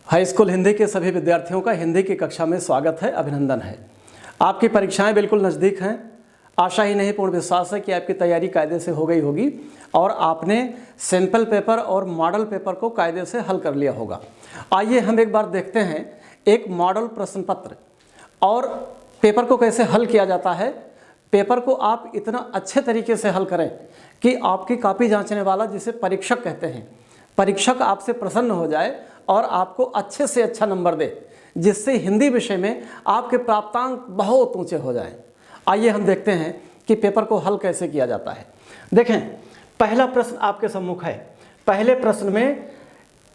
High school Hindi के सभी विद्यार्थियों का हिंदी की कक्षा में स्वागत है, अभिनंदन है। आपकी परीक्षाएं बिल्कुल नज़दीक हैं। आशा ही नहीं पूर्ण विश्वास है कि आपकी तैयारी कायदे से हो गई होगी और आपने सैंपल पेपर और मॉडल पेपर को कायदे से हल कर लिया होगा। आइए हम एक बार देखते हैं एक मॉडल प्रश्न पत्र और पेपर को कैसे हल किया जाता है। पेपर को आप इतना अच्छे तरीके से हल करें कि आपकी कॉपी जांचने वाला, जिसे परीक्षक कहते हैं, परीक्षक आपसे प्रसन्न हो जाए और आपको अच्छे से अच्छा नंबर दे, जिससे हिंदी विषय में आपके प्राप्तांक बहुत ऊंचे हो जाएं। आइए हम देखते हैं कि पेपर को हल कैसे किया जाता है। देखें, पहला प्रश्न आपके सम्मुख है। पहले प्रश्न में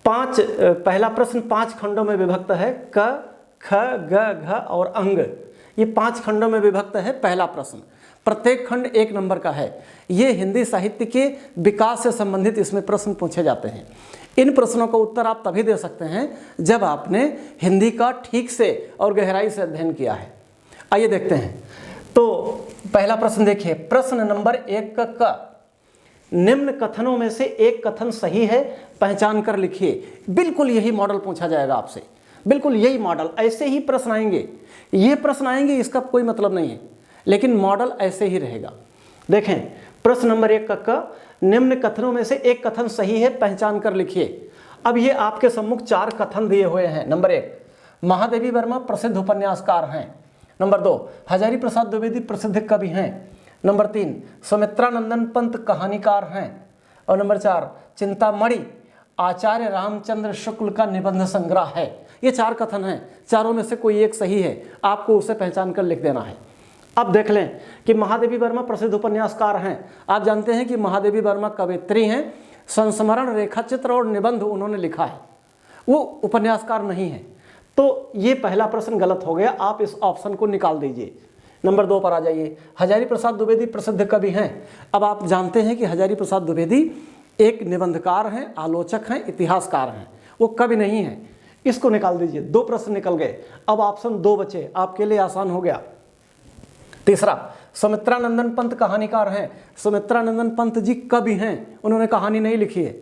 पहला प्रश्न 5 खंडों में विभक्त है। क, ख, ग, घ और अंग, ये 5 खंडों में विभक्त है पहला प्रश्न। प्रत्येक खंड 1 नंबर का है। ये हिंदी साहित्य के विकास से संबंधित इसमें प्रश्न पूछे जाते हैं। इन प्रश्नों का उत्तर आप तभी दे सकते हैं जब आपने हिंदी का ठीक से और गहराई से अध्ययन किया है। आइए देखते हैं। तो पहला प्रश्न देखिए, प्रश्न नंबर 1 का निम्न कथनों में से एक कथन सही है, पहचान कर लिखिए। बिल्कुल यही मॉडल पूछा जाएगा आपसे, बिल्कुल यही मॉडल, ऐसे ही प्रश्न आएंगे। ये प्रश्न आएंगे, इसका कोई मतलब नहीं है, लेकिन मॉडल ऐसे ही रहेगा। देखें, प्रश्न नंबर 1 का निम्न कथनों में से एक कथन सही है, पहचान कर लिखिए। अब ये आपके सम्मुख 4 कथन दिए हुए हैं। नंबर 1, महादेवी वर्मा प्रसिद्ध उपन्यासकार हैं। नंबर 2, हजारी प्रसाद द्विवेदी प्रसिद्ध कवि हैं। नंबर 3, सुमित्रानंदन पंत कहानीकार हैं। और नंबर 4, चिंतामणि आचार्य रामचंद्र शुक्ल का निबंध संग्रह है। ये 4 कथन हैं, चारों में से कोई एक सही है, आपको उसे पहचान कर लिख देना है। अब देख लें कि महादेवी वर्मा प्रसिद्ध उपन्यासकार हैं। आप जानते हैं कि महादेवी वर्मा कवयित्री हैं। संस्मरण, रेखाचित्र और निबंध उन्होंने लिखा है, वो उपन्यासकार नहीं है। तो ये पहला प्रश्न गलत हो गया, आप इस ऑप्शन को निकाल दीजिए। नंबर 2 पर आ जाइए। हजारी प्रसाद द्विवेदी प्रसिद्ध कवि हैं। अब आप जानते हैं कि हजारी प्रसाद द्विवेदी एक निबंधकार हैं, आलोचक हैं, इतिहासकार हैं, वो कवि नहीं है। इसको निकाल दीजिए। 2 प्रश्न निकल गए। अब ऑप्शन 2 बचे, आपके लिए आसान हो गया। तीसरा, सुमित्रानंदन पंत कहानीकार हैं। सुमित्रानंदन पंत जी कवि हैं, उन्होंने कहानी नहीं लिखी है।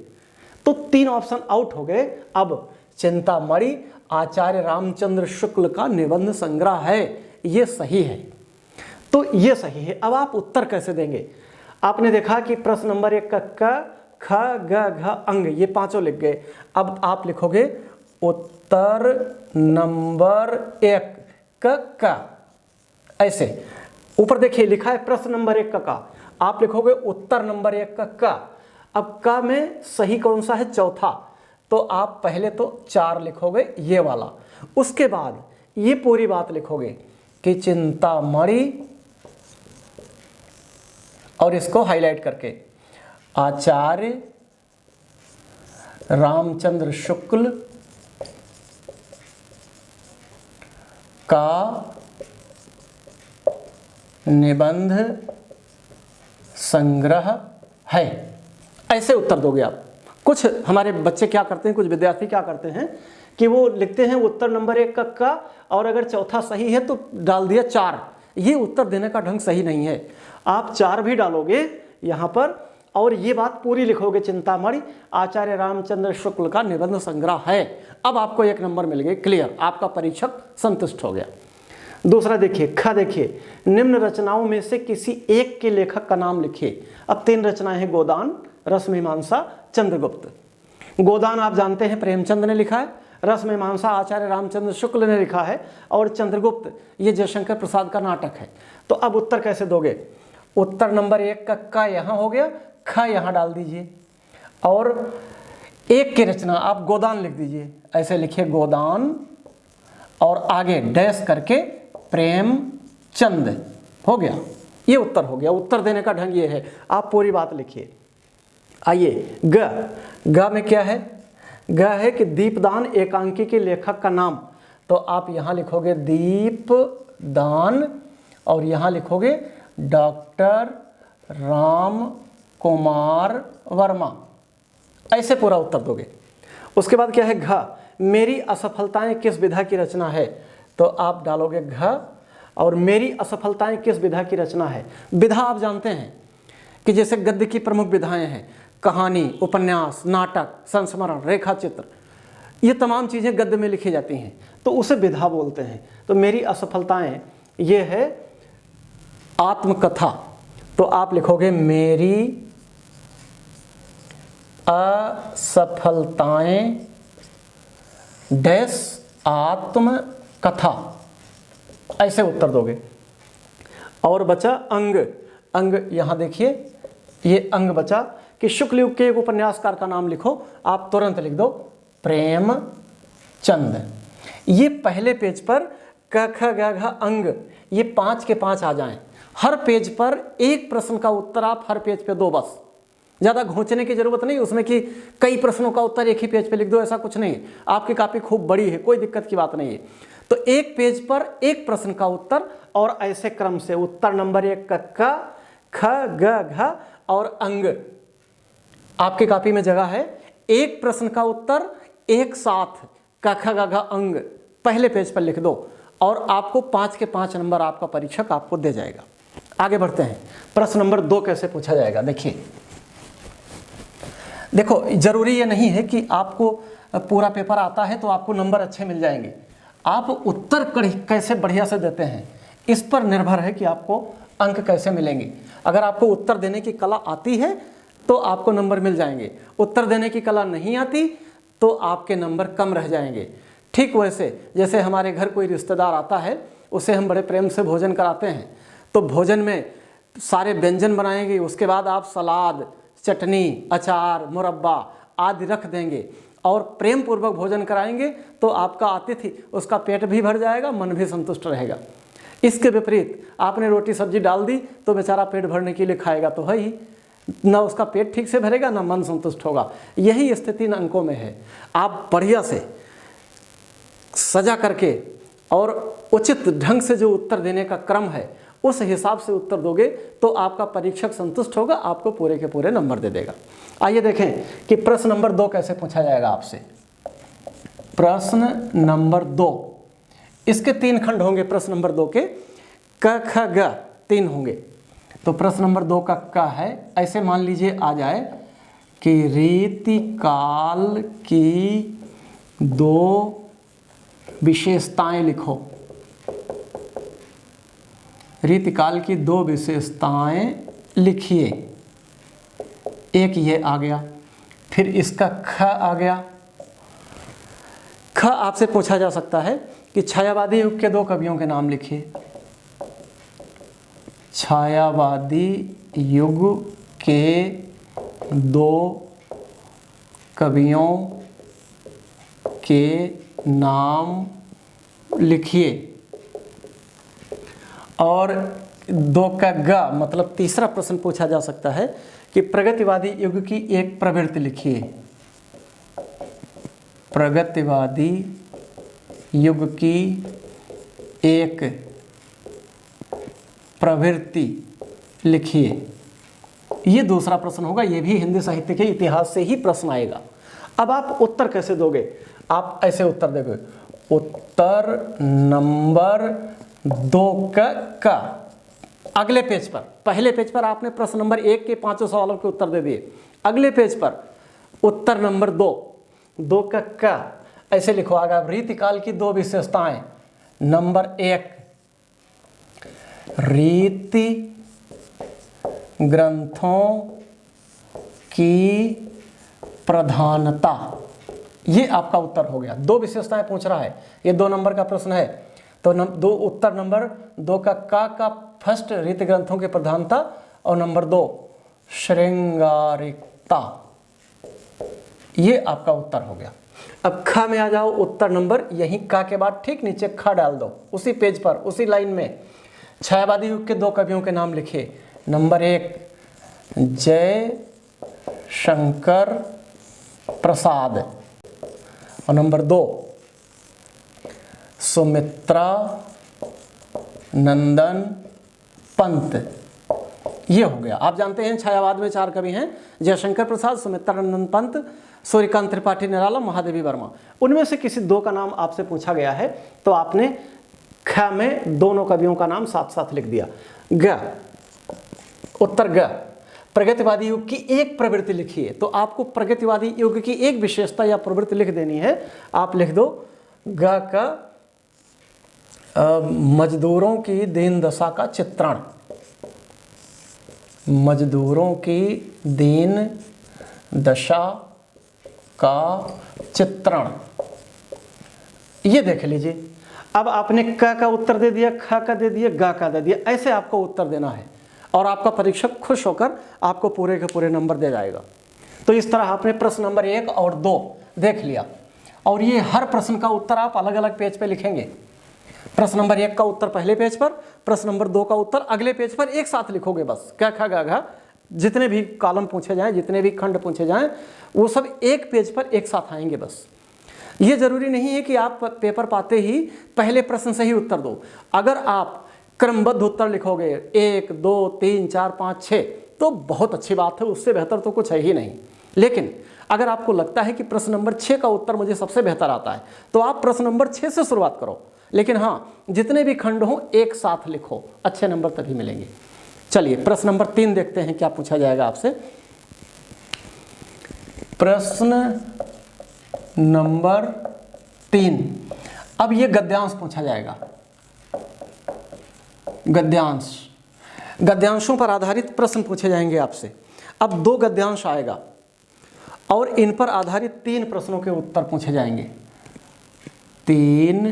तो 3 ऑप्शन आउट हो गए। अब चिंतामणि आचार्य रामचंद्र शुक्ल का निबंध संग्रह है, ये सही है। तो ये सही है। अब आप उत्तर कैसे देंगे? आपने देखा कि प्रश्न नंबर 1 का क, ख, ग, घ, अंग, ये 5 लिख गए। अब आप लिखोगे उत्तर नंबर 1 का ऐसे। ऊपर देखिए लिखा है प्रश्न नंबर 1 का, आप लिखोगे उत्तर नंबर 1 का। अब का में सही कौन सा है? चौथा। तो आप पहले तो 4 लिखोगे, ये वाला। उसके बाद ये पूरी बात लिखोगे कि चिंतामणि, और इसको हाईलाइट करके आचार्य रामचंद्र शुक्ल का निबंध संग्रह है, ऐसे उत्तर दोगे आप। कुछ हमारे बच्चे क्या करते हैं, कुछ विद्यार्थी क्या करते हैं कि वो लिखते हैं उत्तर नंबर 1 का, और अगर चौथा सही है तो डाल दिया 4। ये उत्तर देने का ढंग सही नहीं है। आप 4 भी डालोगे यहाँ पर, और ये बात पूरी लिखोगे, चिंतामणि आचार्य रामचंद्र शुक्ल का निबंध संग्रह है। अब आपको 1 नंबर मिल गए, क्लियर, आपका परीक्षक संतुष्ट हो गया। दूसरा देखिए, ख देखिए, निम्न रचनाओं में से किसी एक के लेखक का नाम लिखिए। अब 3 रचनाएं हैं, गोदान, रसमीमांसा, चंद्रगुप्त। गोदान आप जानते हैं प्रेमचंद ने लिखा है, रसमीमांसा आचार्य रामचंद्र शुक्ल ने लिखा है, और चंद्रगुप्त ये जयशंकर प्रसाद का नाटक है। तो अब उत्तर कैसे दोगे? उत्तर नंबर 1 का यहाँ हो गया, ख यहाँ डाल दीजिए, और 1 की रचना आप गोदान लिख दीजिए। ऐसे लिखिए गोदान, और आगे डैश करके प्रेमचंद, हो गया। ये उत्तर हो गया। उत्तर देने का ढंग ये है, आप पूरी बात लिखिए। आइए, ग में क्या है? ग है कि दीपदान एकांकी के लेखक का नाम। तो आप यहाँ लिखोगे दीपदान, और यहाँ लिखोगे डॉक्टर राम कुमार वर्मा, ऐसे पूरा उत्तर दोगे। उसके बाद क्या है? घ, मेरी असफलताएं किस विधा की रचना है? तो आप डालोगे घ, और मेरी असफलताएं किस विधा की रचना है। विधा आप जानते हैं कि जैसे गद्य की प्रमुख विधाएं हैं, कहानी, उपन्यास, नाटक, संस्मरण, रेखाचित्र, ये तमाम चीज़ें गद्य में लिखी जाती हैं, तो उसे विधा बोलते हैं। तो मेरी असफलताएं ये है आत्मकथा, तो आप लिखोगे मेरी असफलताएं डैश आत्मकथा, ऐसे उत्तर दोगे। और बचा अंग। अंग यहाँ देखिए, ये अंग बचा कि शुक्ल युग के एक उपन्यासकार का नाम लिखो। आप तुरंत लिख दो प्रेमचंद। ये पहले पेज पर क ख ग घ अंग, ये 5 के 5 आ जाएं। हर पेज पर एक प्रश्न का उत्तर, आप हर पेज पे 2 बस, ज़्यादा घोंचने की जरूरत नहीं उसमें कि कई प्रश्नों का उत्तर एक ही पेज पे लिख दो, ऐसा कुछ नहीं है। आपकी कॉपी खूब बड़ी है, कोई दिक्कत की बात नहीं है। तो एक पेज पर एक प्रश्न का उत्तर, और ऐसे क्रम से उत्तर नंबर 1 क ख ग घ और अंग। आपकी कॉपी में जगह है, एक प्रश्न का उत्तर एक साथ क ख ग घ अंग पहले पेज पर लिख दो, और आपको 5 के 5 नंबर आपका परीक्षक आपको दे जाएगा। आगे बढ़ते हैं, प्रश्न नंबर 2 कैसे पूछा जाएगा। देखो जरूरी ये नहीं है कि आपको पूरा पेपर आता है तो आपको नंबर अच्छे मिल जाएंगे। आप उत्तर कैसे बढ़िया से देते हैं, इस पर निर्भर है कि आपको अंक कैसे मिलेंगे। अगर आपको उत्तर देने की कला आती है तो आपको नंबर मिल जाएंगे, उत्तर देने की कला नहीं आती तो आपके नंबर कम रह जाएंगे। ठीक वैसे जैसे हमारे घर कोई रिश्तेदार आता है, उसे हम बड़े प्रेम से भोजन कराते हैं, तो भोजन में सारे व्यंजन बनाएंगे, उसके बाद आप सलाद, चटनी, अचार, मुरब्बा आदि रख देंगे और प्रेम पूर्वक भोजन कराएंगे, तो आपका अतिथि उसका पेट भी भर जाएगा, मन भी संतुष्ट रहेगा। इसके विपरीत आपने रोटी सब्जी डाल दी तो बेचारा पेट भरने के लिए खाएगा तो है ही, ना उसका पेट ठीक से भरेगा ना मन संतुष्ट होगा। यही स्थिति इन अंकों में है। आप बढ़िया से सजा करके और उचित ढंग से जो उत्तर देने का क्रम है उस हिसाब से उत्तर दोगे तो आपका परीक्षक संतुष्ट होगा, आपको पूरे के पूरे नंबर दे देगा। आइए देखें कि प्रश्न नंबर 2 कैसे पूछा जाएगा आपसे। प्रश्न नंबर 2, इसके 3 खंड होंगे। प्रश्न नंबर 2 के क ख ग 3 होंगे। तो प्रश्न नंबर 2 का क है, ऐसे मान लीजिए आ जाए कि रीतिकाल की 2 विशेषताएं लिखो। रीतिकाल की 2 विशेषताएं लिखिए। एक ये आ गया, फिर इसका ख आ गया। ख आपसे पूछा जा सकता है कि छायावादी युग के 2 कवियों के नाम लिखिए। छायावादी युग के 2 कवियों के नाम लिखिए। और 2 का ग मतलब तीसरा प्रश्न पूछा जा सकता है कि प्रगतिवादी युग की एक प्रवृत्ति लिखिए। प्रगतिवादी युग की एक प्रवृत्ति लिखिए। ये दूसरा प्रश्न होगा, ये भी हिंदी साहित्य के इतिहास से ही प्रश्न आएगा। अब आप उत्तर कैसे दोगे, आप ऐसे उत्तर दोगे। उत्तर नंबर 2 का अगले पेज पर, पहले पेज पर आपने प्रश्न नंबर 1 के 5 सवालों के उत्तर दे दिए। अगले पेज पर उत्तर नंबर 2 का ऐसे लिखो। आगे रीतिकाल की 2 विशेषताएं। नंबर 1, रीति ग्रंथों की प्रधानता। ये आपका उत्तर हो गया। 2 विशेषताएं पूछ रहा है, ये 2 नंबर का प्रश्न है। तो उत्तर नंबर 2 का फर्स्ट रीति ग्रंथों की प्रधानता, और नंबर 2 श्रृंगारिकता। ये आपका उत्तर हो गया। अब ख में आ जाओ। उत्तर नंबर यहीं का के बाद ठीक नीचे ख डाल दो, उसी पेज पर उसी लाइन में। छायावादी युग के 2 कवियों के नाम लिखे। नंबर 1 जय शंकर प्रसाद, और नंबर 2 सुमित्रा नंदन पंत। ये हो गया। आप जानते हैं छायावाद में 4 कवि हैं, जयशंकर प्रसाद, सुमित्रा नंदन पंत, सूर्यकांत त्रिपाठी निराला, महादेवी वर्मा। उनमें से किसी 2 का नाम आपसे पूछा गया है तो आपने ख में दोनों कवियों का नाम साथ साथ लिख दिया। ग, उत्तर ग, प्रगतिवादी युग की एक प्रवृत्ति लिखिए, तो आपको प्रगतिवादी युग की एक विशेषता या प्रवृत्ति लिख देनी है। आप लिख दो ग का मजदूरों की दीन दशा का चित्रण, मजदूरों की दीन दशा का चित्रण, ये देख लीजिए। अब आपने क का उत्तर दे दिया, ख का दे दिया, ग का दे दिया, ऐसे आपको उत्तर देना है और आपका परीक्षक खुश होकर आपको पूरे के पूरे नंबर दे जाएगा। तो इस तरह आपने प्रश्न नंबर 1 और 2 देख लिया और ये हर प्रश्न का उत्तर आप अलग अलग पेज पे लिखेंगे। प्रश्न नंबर 1 का उत्तर पहले पेज पर, प्रश्न नंबर 2 का उत्तर अगले पेज पर एक साथ लिखोगे बस। क ख ग घ जितने भी कॉलम पूछे जाएं, जितने भी खंड पूछे जाएं, वो सब एक पेज पर एक साथ आएंगे बस। ये जरूरी नहीं है कि आप पेपर पाते ही पहले प्रश्न से ही उत्तर दो। अगर आप क्रमबद्ध उत्तर लिखोगे 1 2 3 4 5 6 तो बहुत अच्छी बात है, उससे बेहतर तो कुछ है ही नहीं। लेकिन अगर आपको लगता है कि प्रश्न नंबर 6 का उत्तर मुझे सबसे बेहतर आता है तो आप प्रश्न नंबर 6 से शुरुआत करो। लेकिन हाँ, जितने भी खंड हों एक साथ लिखो, अच्छे नंबर तभी मिलेंगे। चलिए प्रश्न नंबर 3 देखते हैं क्या पूछा जाएगा आपसे। प्रश्न नंबर 3, अब ये गद्यांश पूछा जाएगा। गद्यांश, गद्यांशों पर आधारित प्रश्न पूछे जाएंगे आपसे। अब 2 गद्यांश आएगा और इन पर आधारित 3 प्रश्नों के उत्तर पूछे जाएंगे। 3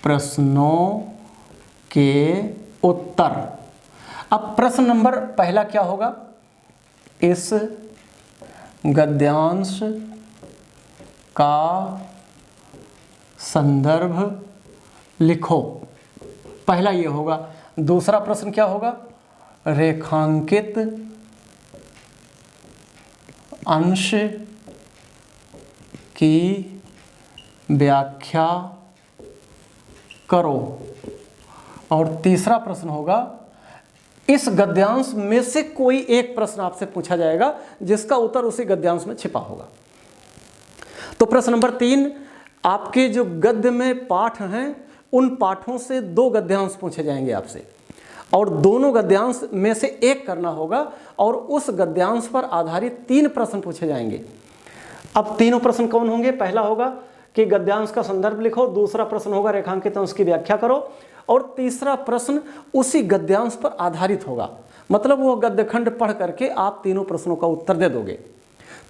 प्रश्नों के उत्तर। अब प्रश्न नंबर पहला क्या होगा, इस गद्यांश का संदर्भ लिखो, पहला ये होगा। दूसरा प्रश्न क्या होगा, रेखांकित अंश की व्याख्या करो। और तीसरा प्रश्न होगा, इस गद्यांश में से कोई एक प्रश्न आपसे पूछा जाएगा जिसका उत्तर उसी गद्यांश में छिपा होगा। तो प्रश्न नंबर 3, आपके जो गद्य में पाठ हैं उन पाठों से 2 गद्यांश पूछे जाएंगे आपसे और दोनों गद्यांश में से एक करना होगा और उस गद्यांश पर आधारित 3 प्रश्न पूछे जाएंगे। अब तीनों प्रश्न कौन होंगे, पहला होगा कि गद्यांश का संदर्भ लिखो, दूसरा प्रश्न होगा रेखांकित अंश की व्याख्या करो और तीसरा प्रश्न उसी गद्यांश पर आधारित होगा। मतलब वो गद्यखंड पढ़ करके आप तीनों प्रश्नों का उत्तर दे दोगे।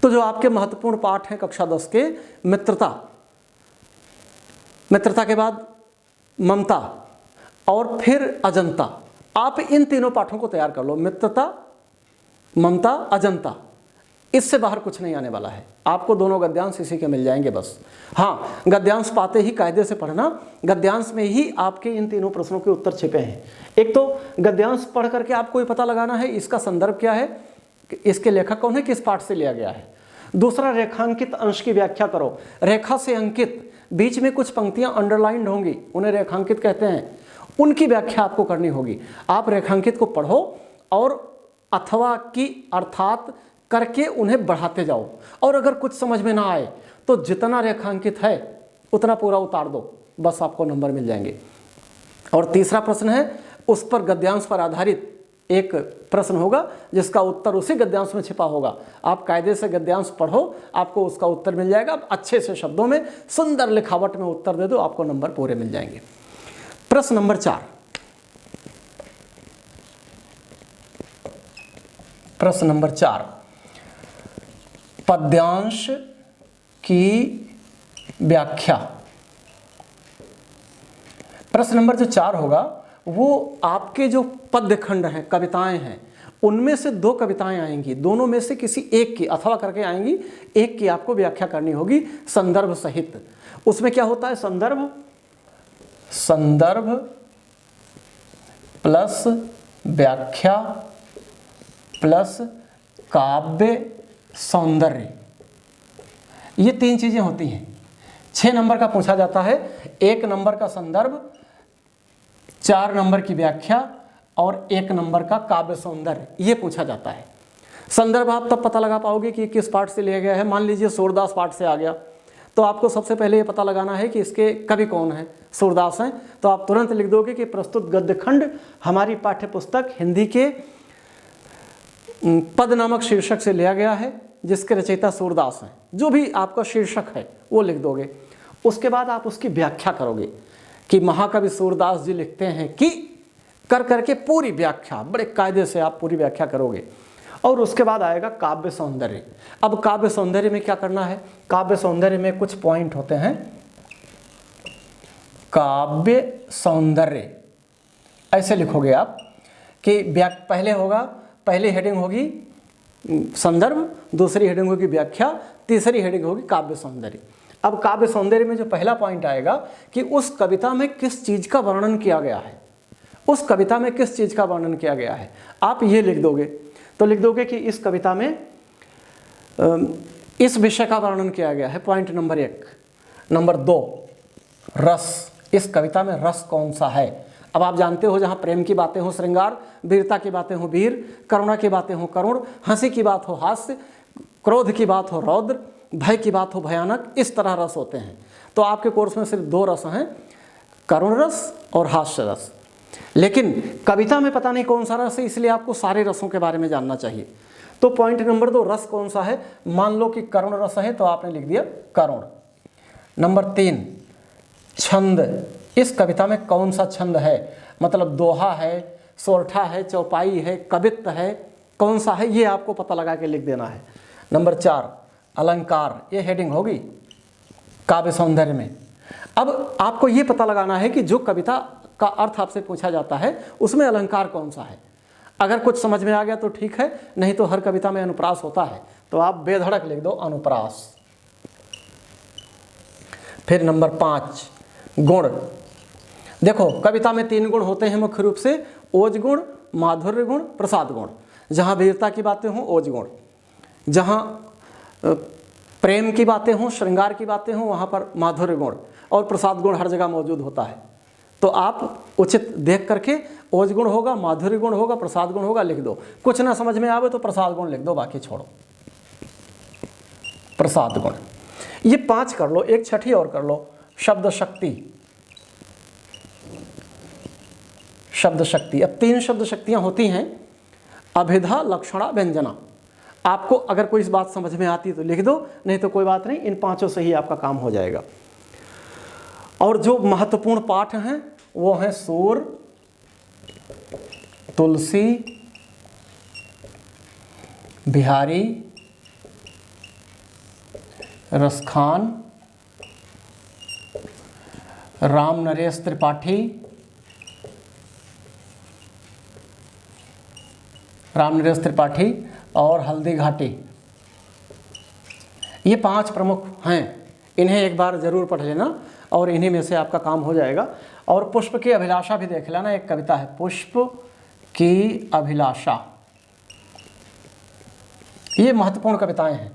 तो जो आपके महत्वपूर्ण पाठ हैं कक्षा 10 के, मित्रता, मित्रता के बाद ममता और फिर अजंता, आप इन तीनों पाठों को तैयार कर लो। मित्रता, ममता, अजंता, इससे बाहर कुछ नहीं आने वाला है। आपको दोनों गद्यांश इसी के मिल जाएंगे बस। हाँ, गद्यांश पाते ही कायदे से पढ़ना, गद्यांश में ही आपके इन तीनों प्रश्नों के उत्तर छिपे हैं। एक तो गद्यांश पढ़ करके आपको ये पता लगाना है इसका संदर्भ क्या है, इसके लेखक कौन है, किस पाठ से लिया गया है। दूसरा, रेखांकित अंश की व्याख्या करो। रेखा से अंकित, बीच में कुछ पंक्तियां अंडरलाइंड होंगी, उन्हें रेखांकित कहते हैं, उनकी व्याख्या आपको करनी होगी। आप रेखांकित को पढ़ो और अथवा की अर्थात करके उन्हें बढ़ाते जाओ और अगर कुछ समझ में ना आए तो जितना रेखांकित है उतना पूरा उतार दो, बस आपको नंबर मिल जाएंगे। और तीसरा प्रश्न है, उस पर गद्यांश पर आधारित एक प्रश्न होगा जिसका उत्तर उसी गद्यांश में छिपा होगा। आप कायदे से गद्यांश पढ़ो, आपको उसका उत्तर मिल जाएगा। आप अच्छे से शब्दों में सुंदर लिखावट में उत्तर दे दो, आपको नंबर पूरे मिल जाएंगे। प्रश्न नंबर 4, प्रश्न नंबर 4, पद्यांश की व्याख्या। प्रश्न नंबर जो 4 होगा वो आपके जो पद्य खंड हैं, कविताएं हैं, उनमें से 2 कविताएं आएंगी, दोनों में से किसी एक की अथवा करके आएंगी, एक की आपको व्याख्या करनी होगी संदर्भ सहित। उसमें क्या होता है, संदर्भ, संदर्भ प्लस व्याख्या प्लस काव्य सौंदर्य, ये 3 चीजें होती हैं। 6 नंबर का पूछा जाता है, 1 नंबर का संदर्भ, 4 नंबर की व्याख्या और 1 नंबर का काव्य सौंदर्य, ये पूछा जाता है। संदर्भ आप तब पता लगा पाओगे कि किस पाठ से लिया गया है। मान लीजिए सूरदास पाठ से आ गया तो आपको सबसे पहले ये पता लगाना है कि इसके कवि कौन है, सूरदास हैं, तो आप तुरंत लिख दोगे कि प्रस्तुत गद्य खंड हमारी पाठ्य पुस्तक हिंदी के पद नामक शीर्षक से लिया गया है, जिसके रचयिता सूरदास हैं। जो भी आपका शीर्षक है वो लिख दोगे। उसके बाद आप उसकी व्याख्या करोगे कि महाकवि सूरदास जी लिखते हैं कि कर करके पूरी व्याख्या, बड़े कायदे से आप पूरी व्याख्या करोगे। और उसके बाद आएगा काव्य सौंदर्य। अब काव्य सौंदर्य में क्या करना है? काव्य सौंदर्य में कुछ पॉइंट होते हैं। काव्य सौंदर्य ऐसे लिखोगे आप कि पहले होगा, पहली हेडिंग होगी संदर्भ, दूसरी हेडिंग होगी व्याख्या, तीसरी हेडिंग होगी काव्य सौंदर्य। अब काव्य सौंदर्य में जो पहला पॉइंट आएगा कि उस कविता में किस चीज का वर्णन किया गया है, उस कविता में किस चीज का वर्णन किया गया है, आप ये लिख दोगे। तो लिख दोगे कि इस कविता में इस विषय का वर्णन किया गया है, पॉइंट नंबर 1। नंबर 2, रस, इस कविता में रस कौन सा है। अब आप जानते हो, जहाँ प्रेम की बातें हो श्रृंगार, वीरता की बातें हो वीर, करुणा की बातें हो करुण, हंसी की बात हो हास्य, क्रोध की बात हो रौद्र, भय की बात हो भयानक, इस तरह रस होते हैं। तो आपके कोर्स में सिर्फ 2 रस हैं, करुण रस और हास्य रस। लेकिन कविता में पता नहीं कौन सा रस है, इसलिए आपको सारे रसों के बारे में जानना चाहिए। तो पॉइंट नंबर 2, रस कौन सा है। मान लो कि करुण रस है तो आपने लिख दिया करुण। नंबर 3, छंद, इस कविता में कौन सा छंद है, मतलब दोहा है, सोरठा है, चौपाई है, कवित्त है, कौन सा है, ये आपको पता लगा के लिख देना है। नंबर 4, अलंकार, ये हेडिंग होगी काव्य सौंदर्य में। अब आपको ये पता लगाना है कि जो कविता का अर्थ आपसे पूछा जाता है उसमें अलंकार कौन सा है। अगर कुछ समझ में आ गया तो ठीक है, नहीं तो हर कविता में अनुप्रास होता है, तो आप बेधड़क लिख दो अनुप्रास। फिर नंबर 5, गुण। देखो कविता में 3 गुण होते हैं मुख्य रूप से, ओज गुण, माधुर्य गुण, प्रसाद गुण। जहाँ वीरता की बातें हों ओज गुण, जहाँ प्रेम की बातें हों, श्रृंगार की बातें हों, वहाँ पर माधुर्य गुण, और प्रसाद गुण हर जगह मौजूद होता है। तो आप उचित देख करके ओज गुण होगा, माधुर्य गुण होगा, प्रसाद गुण होगा, लिख दो। कुछ ना समझ में आवे तो प्रसाद गुण लिख दो, बाकी छोड़ो। प्रसाद गुण, ये 5 कर लो। एक छठी और कर लो, शब्द शक्ति। शब्द शक्ति, अब 3 शब्द शक्तियाँ होती हैं, अभिधा, लक्षणा, व्यंजना। आपको अगर कोई इस बात समझ में आती है तो लिख दो, नहीं तो कोई बात नहीं, इन 5 से ही आपका काम हो जाएगा। और जो महत्वपूर्ण पाठ हैं वो हैं सूर, तुलसी, बिहारी, रसखान, राम नरेश त्रिपाठी, और हल्दी घाटी। ये 5 प्रमुख हैं, इन्हें एक बार जरूर पढ़ लेना और इन्हीं में से आपका काम हो जाएगा। और पुष्प की अभिलाषा भी देख लेना, एक कविता है पुष्प की अभिलाषा। ये महत्वपूर्ण कविताएं हैं,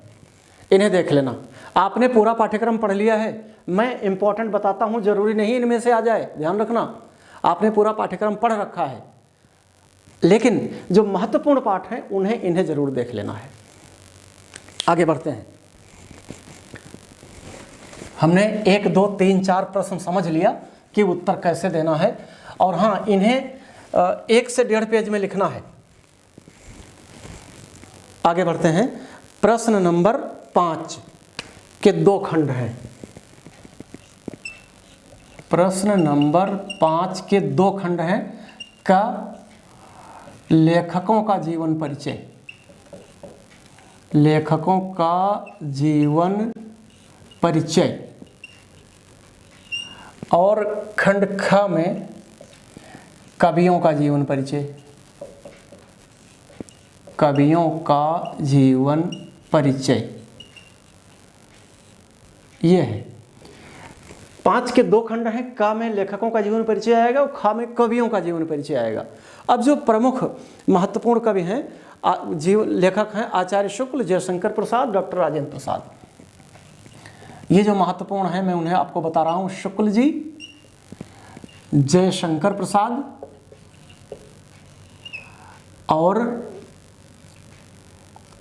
इन्हें देख लेना। आपने पूरा पाठ्यक्रम पढ़ लिया है, मैं इंपॉर्टेंट बताता हूँ, जरूरी नहीं इनमें से आ जाए, ध्यान रखना। आपने पूरा पाठ्यक्रम पढ़ रखा है, लेकिन जो महत्वपूर्ण पाठ हैं इन्हें जरूर देख लेना है। आगे बढ़ते हैं। हमने 1, 2, 3, 4 प्रश्न समझ लिया कि उत्तर कैसे देना है, और हाँ, इन्हें 1 से 1.5 पेज में लिखना है। आगे बढ़ते हैं। प्रश्न नंबर 5 के 2 खंड हैं। प्रश्न नंबर 5 के 2 खंड हैं का लेखकों का जीवन परिचय। लेखकों का जीवन परिचय, और खंड ख में कवियों का जीवन परिचय। कवियों का जीवन परिचय ये है। 5 के 2 खंड हैं, क में लेखकों का जीवन परिचय आएगा और ख में कवियों का जीवन परिचय आएगा। अब जो प्रमुख महत्वपूर्ण कवि हैं, लेखक हैं आचार्य शुक्ल, जयशंकर प्रसाद, डॉक्टर राजेंद्र प्रसाद। ये जो महत्वपूर्ण हैं मैं उन्हें आपको बता रहा हूँ। शुक्ल जी, जयशंकर प्रसाद और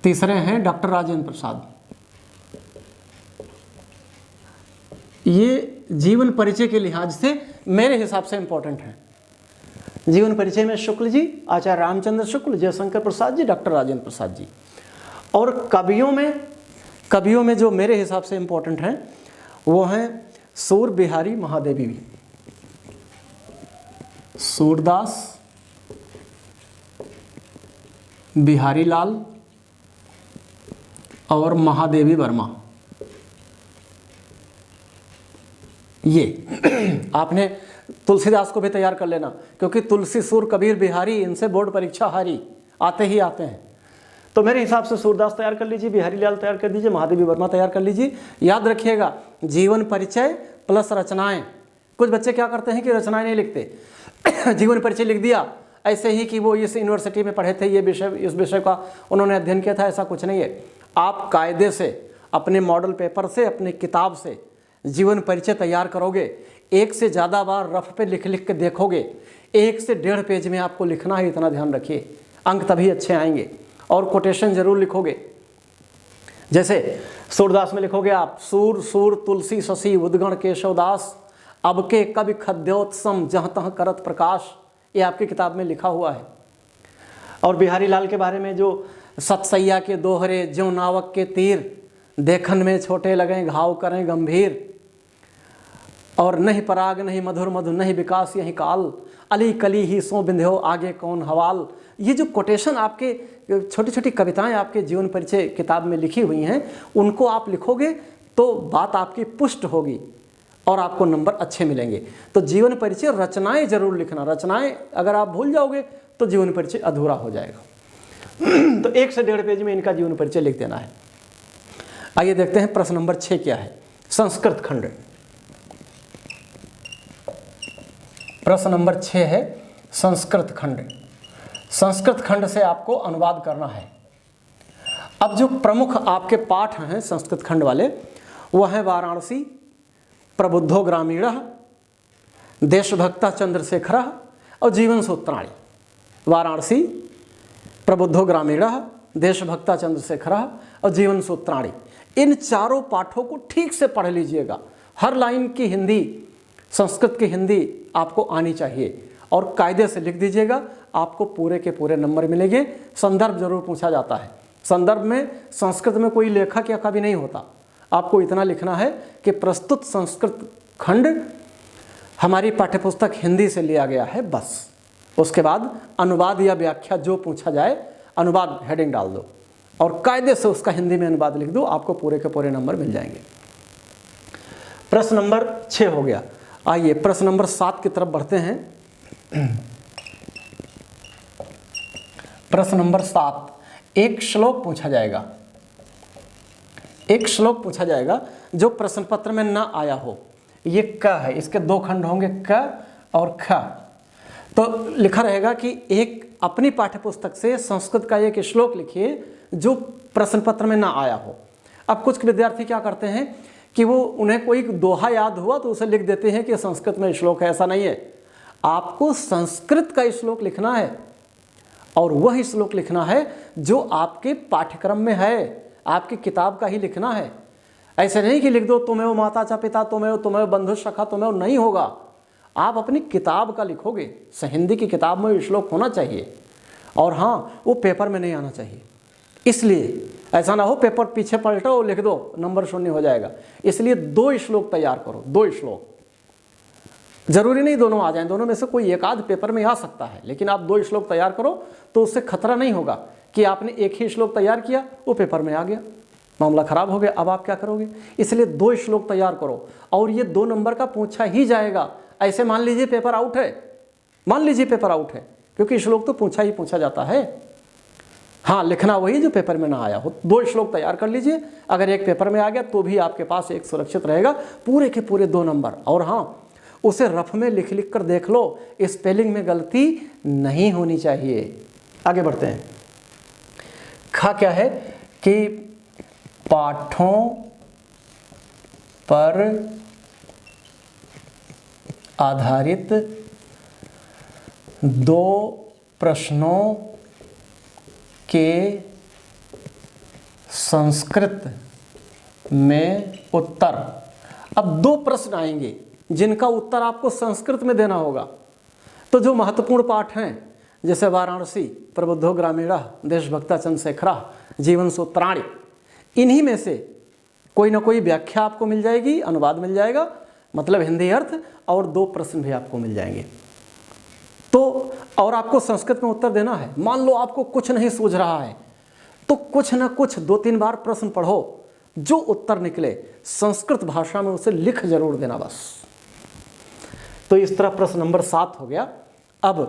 तीसरे हैं डॉक्टर राजेंद्र प्रसाद। ये जीवन परिचय के लिहाज से मेरे हिसाब से इंपॉर्टेंट है। जीवन परिचय में शुक्ल जी, आचार्य रामचंद्र शुक्ल, जयशंकर प्रसाद जी, डॉक्टर राजेंद्र प्रसाद जी। और कवियों में जो मेरे हिसाब से इम्पोर्टेंट हैं वो हैं सूर बिहारी महादेवी भी, सूरदास, बिहारी लाल और महादेवी वर्मा। ये आपने तुलसीदास को भी तैयार कर लेना, क्योंकि तुलसी, सूर, कबीर, बिहारी, इनसे बोर्ड परीक्षा हारी आते ही आते हैं। तो मेरे हिसाब से सूरदास तैयार कर लीजिए, बिहारी लाल तैयार कर दीजिए, महादेवी वर्मा तैयार कर लीजिए। याद रखिएगा, जीवन परिचय प्लस रचनाएं। कुछ बच्चे क्या करते हैं कि रचनाएं नहीं लिखते जीवन परिचय लिख दिया ऐसे ही कि वो इस यूनिवर्सिटी में पढ़े थे, ये विषय, इस विषय का उन्होंने अध्ययन किया था, ऐसा कुछ नहीं है। आप कायदे से अपने मॉडल पेपर से, अपने किताब से जीवन परिचय तैयार करोगे, एक से ज़्यादा बार रफ पे लिख लिख के देखोगे, 1 से 1.5 पेज में आपको लिखना है, इतना ध्यान रखिए, अंक तभी अच्छे आएंगे। और कोटेशन जरूर लिखोगे, जैसे सूरदास में लिखोगे आप, सूर सूर तुलसी शशि उद्गण केशवदास, अब के कवि खद्योत्सम जहाँ तहाँ करत प्रकाश, ये आपकी किताब में लिखा हुआ है। और बिहारी लाल के बारे में जो सतसैया के दोहरे ज्यों नावक के तीर, देखन में छोटे लगें घाव करें गंभीर, और नहीं पराग नहीं मधुर मधु नहीं विकास यही काल, अली कली ही सो बिंध्यो आगे कौन हवाल। ये जो कोटेशन आपके छोटी छोटी कविताएं आपके जीवन परिचय किताब में लिखी हुई हैं, उनको आप लिखोगे तो बात आपकी पुष्ट होगी और आपको नंबर अच्छे मिलेंगे। तो जीवन परिचय रचनाएं जरूर लिखना, रचनाएं अगर आप भूल जाओगे तो जीवन परिचय अधूरा हो जाएगा तो 1 से 1.5 पेज में इनका जीवन परिचय लिख देना है। आइए देखते हैं प्रश्न नंबर 6 क्या है। संस्कृत खंड, प्रश्न नंबर 6 है संस्कृत खंड। संस्कृत खंड से आपको अनुवाद करना है। अब जो प्रमुख आपके पाठ हैं संस्कृत खंड वाले, वह हैं वाराणसी, प्रबुद्धो ग्रामीण, देशभक्ता चंद्रशेखर और जीवन सूत्राणी। वाराणसी, प्रबुद्धो ग्रामीण, देशभक्ता चंद्रशेखर और जीवन सूत्राणी, इन चारों पाठों को ठीक से पढ़ लीजिएगा। हर लाइन की हिंदी, संस्कृत की हिंदी आपको आनी चाहिए और कायदे से लिख दीजिएगा, आपको पूरे के पूरे नंबर मिलेंगे। संदर्भ जरूर पूछा जाता है। संदर्भ में संस्कृत में कोई लेखक या कवि नहीं होता, आपको इतना लिखना है कि प्रस्तुत संस्कृत खंड हमारी पाठ्यपुस्तक हिंदी से लिया गया है, बस। उसके बाद अनुवाद या व्याख्या जो पूछा जाए, अनुवाद हेडिंग डाल दो और कायदे से उसका हिंदी में अनुवाद लिख दो, आपको पूरे के पूरे नंबर मिल जाएंगे। प्रश्न नंबर 6 हो गया। आइए प्रश्न नंबर 7 की तरफ बढ़ते हैं। प्रश्न नंबर 7, एक श्लोक पूछा जाएगा। एक श्लोक पूछा जाएगा जो प्रश्न पत्र में ना आया हो। ये क है, इसके 2 खंड होंगे, क और ख। तो लिखा रहेगा कि एक अपनी पाठ्यपुस्तक से संस्कृत का एक श्लोक लिखिए जो प्रश्न पत्र में ना आया हो। अब कुछ विद्यार्थी क्या करते हैं कि वो उन्हें कोई दोहा याद हुआ तो उसे लिख देते हैं कि संस्कृत में श्लोक है। ऐसा नहीं है, आपको संस्कृत का श्लोक लिखना है और वह श्लोक लिखना है जो आपके पाठ्यक्रम में है, आपकी किताब का ही लिखना है। ऐसे नहीं कि लिख दो तुम्हें माता चा पिता, तुम्हें बंधु सखा, तुम्हें नहीं होगा। आप अपनी किताब का लिखोगे, हिंदी की किताब में श्लोक होना चाहिए और हाँ, वो पेपर में नहीं आना चाहिए। इसलिए ऐसा ना हो पेपर पीछे पलटो और लिख दो, नंबर 0 हो जाएगा। इसलिए 2 श्लोक तैयार करो, 2 श्लोक। जरूरी नहीं दोनों आ जाएं, दोनों में से कोई एक आध पेपर में आ सकता है, लेकिन आप 2 श्लोक तैयार करो तो उससे खतरा नहीं होगा कि आपने एक ही श्लोक तैयार किया, वो पेपर में आ गया, मामला खराब हो गया। अब आप क्या करोगे? इसलिए 2 श्लोक तैयार करो और ये 2 नंबर का पूछा ही जाएगा। ऐसे मान लीजिए पेपर आउट है, मान लीजिए पेपर आउट है, क्योंकि श्लोक तो पूछा ही पूछा जाता है। हाँ, लिखना वही जो पेपर में ना आया हो। 2 श्लोक तैयार कर लीजिए, अगर एक पेपर में आ गया तो भी आपके पास एक सुरक्षित रहेगा, पूरे के पूरे 2 नंबर। और हाँ, उसे रफ में लिख लिख कर देख लो, स्पेलिंग में गलती नहीं होनी चाहिए। आगे बढ़ते हैं। खा क्या है कि पाठों पर आधारित 2 प्रश्नों के संस्कृत में उत्तर। अब 2 प्रश्न आएंगे जिनका उत्तर आपको संस्कृत में देना होगा। तो जो महत्वपूर्ण पाठ हैं जैसे वाराणसी, प्रबुद्धो ग्रामीणा, देशभक्ता चंद्रशेखरा, जीवन सूत्राणि, इन्हीं में से कोई ना कोई व्याख्या आपको मिल जाएगी, अनुवाद मिल जाएगा, मतलब हिंदी अर्थ, और 2 प्रश्न भी आपको मिल जाएंगे। तो और आपको संस्कृत में उत्तर देना है। मान लो आपको कुछ नहीं सूझ रहा है तो कुछ ना कुछ 2-3 बार प्रश्न पढ़ो, जो उत्तर निकले संस्कृत भाषा में उसे लिख जरूर देना बस। तो इस तरह प्रश्न नंबर 7 हो गया। अब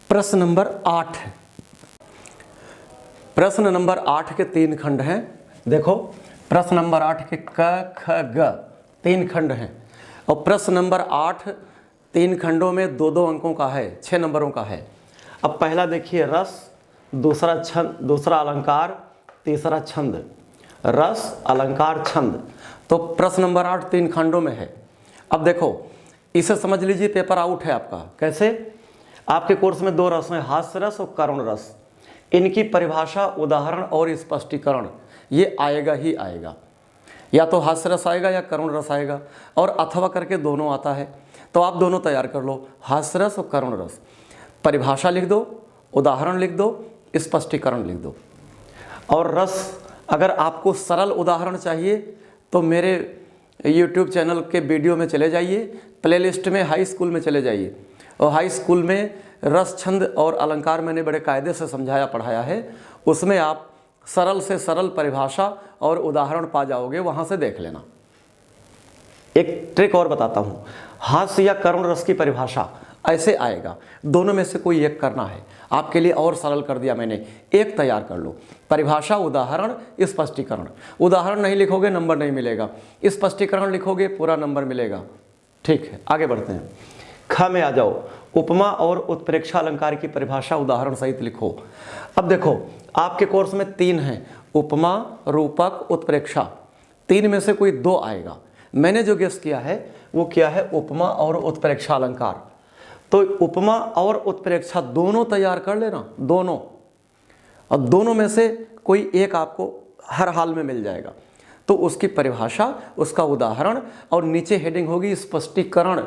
प्रश्न नंबर 8 है। प्रश्न नंबर 8 के 3 खंड हैं। देखो प्रश्न नंबर 8 के क ख ग 3 खंड हैं और प्रश्न नंबर 8 3 खंडों में 2-2 अंकों का है, 6 नंबरों का है। अब पहला देखिए रस, दूसरा छंद, दूसरा अलंकार, तीसरा छंद। रस, अलंकार, छंद। तो प्रश्न नंबर 8 3 खंडों में है। अब देखो इसे समझ लीजिए पेपर आउट है आपका। कैसे? आपके कोर्स में 2 रस हैं, हास्य रस और करुण रस। इनकी परिभाषा, उदाहरण और स्पष्टीकरण ये आएगा ही आएगा। या तो हास्य रस आएगा या करुण रस आएगा, और अथवा करके दोनों आता है। तो आप दोनों तैयार कर लो, हास्य रस और करुण रस। परिभाषा लिख दो, उदाहरण लिख दो, स्पष्टीकरण लिख दो। और रस, अगर आपको सरल उदाहरण चाहिए तो मेरे YouTube चैनल के वीडियो में चले जाइए, प्लेलिस्ट में हाई स्कूल में चले जाइए, और हाई स्कूल में रस, छंद और अलंकार मैंने बड़े कायदे से समझाया पढ़ाया है। उसमें आप सरल से सरल परिभाषा और उदाहरण पा जाओगे, वहाँ से देख लेना। एक ट्रिक और बताता हूँ, हास्य या करुण रस की परिभाषा ऐसे आएगा, दोनों में से कोई एक करना है। आपके लिए और सरल कर दिया मैंने, एक तैयार कर लो, परिभाषा, उदाहरण, स्पष्टीकरण। उदाहरण नहीं लिखोगे नंबर नहीं मिलेगा, स्पष्टीकरण लिखोगे पूरा नंबर मिलेगा। ठीक है, आगे बढ़ते हैं। ख में आ जाओ, उपमा और उत्प्रेक्षा अलंकार की परिभाषा उदाहरण सहित लिखो। अब देखो आपके कोर्स में 3 हैं, उपमा, रूपक, उत्प्रेक्षा। 3 में से कोई 2 आएगा। मैंने जो गेस किया है वो क्या है, उपमा और उत्प्रेक्षा अलंकार। तो उपमा और उत्प्रेक्षा दोनों तैयार कर लेना, दोनों, और दोनों में से कोई एक आपको हर हाल में मिल जाएगा। तो उसकी परिभाषा, उसका उदाहरण, और नीचे हेडिंग होगी स्पष्टीकरण।